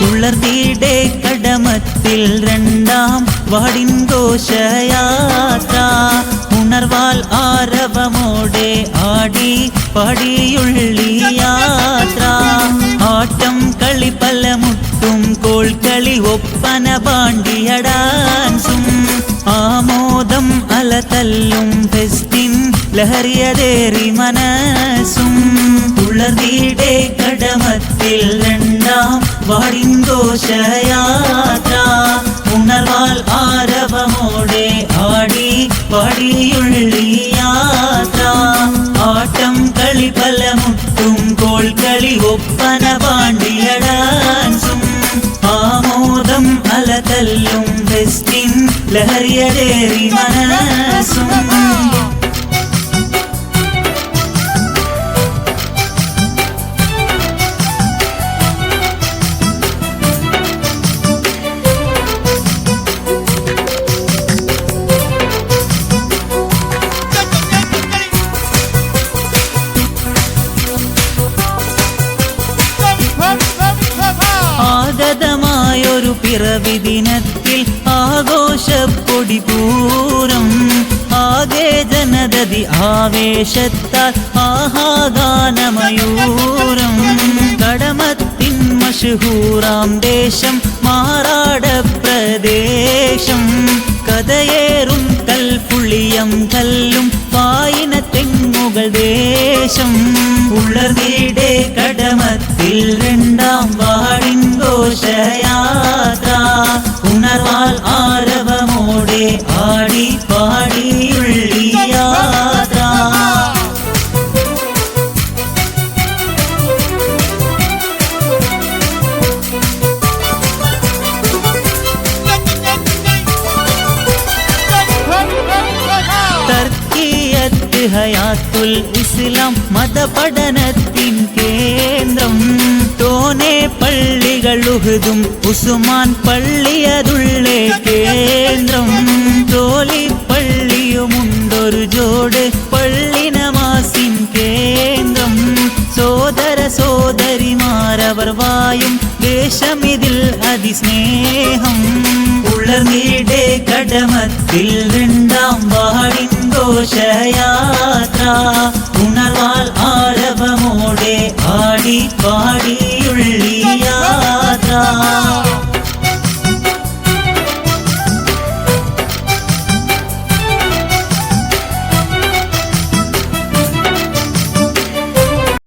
ഉളർന്നീടെ കടമത്തിൽ രണ്ടാം വാടിൻ ഘോഷയാത്ര ഉണർവാൽ ആരവമോടെ ആടി പാടിയുള്ളി യാത്ര ആട്ടം കളി പലമുട്ടും കോൾക്കളി ഒപ്പന പാണ്ടിയ ഡാൻസും ആമോദം അലതല്ലും ഫെസ്റ്റിൻ ലഹരിയതേറി മനസ്സും ഉളർന്നീടെ കടമത്തിൽ രണ്ടാം വാടിൻ ഘോഷയാത്ര ഉണർവാൽ ആരവമോടെ ആടി പാടിയുള്ളി യാത്ര ആട്ടം കളി പലമുട്ടും കോൾക്കളി ഒപ്പന പാണ്ടിയ ഡാൻസും ആമോദം അലതല്ലും ഫെസ്റ്റിൻ ലഹരിയതേറി മനസ്സും ആഗതമായൊരു പിറവി ദിനത്തിൽ ആഘോഷപ്പൊടി പൂരം ആകെ ജനതതി ആവേശത്താൽ ആഹാഗാനമയൂരം കടമത്തിൻ മഷഹൂറാം ദേശം മാറാട പ്രദേശം കഥയേറും കൽപ്പുളിയം കല്ലും പായിന തെങ്ങുകൾ ദേശം ഉളർന്നീടെ കടമത്തിൽ രണ്ടാം വാടിൻ ഘോഷയാത്ര ഉണർവാൽ ആരവമോടെ ആടി പാടിയുള്ളി യാത്ര ഹയാത്തുൽ ഇസ്ലാം മതപഠനത്തിൻ കേന്ദ്രം തോനെ പള്ളികൾ ഉഹുദും ഉസ്മാൻ പള്ളിയതുള്ളേ കേന്ദ്രം ജോലിപ്പള്ളിയുമുണ്ടൊരു ജോഡ് പള്ളി നമാസിൻ കേന്ദ്രം സോദര സോദരിമാരവർ വായും ദേശമിതിൽ അതിസ്നേഹം ഉളർന്നീടെ കടമത്തിൽ രണ്ടാം വാടിൻ ഘോഷയാത്ര ഉണർവാൽ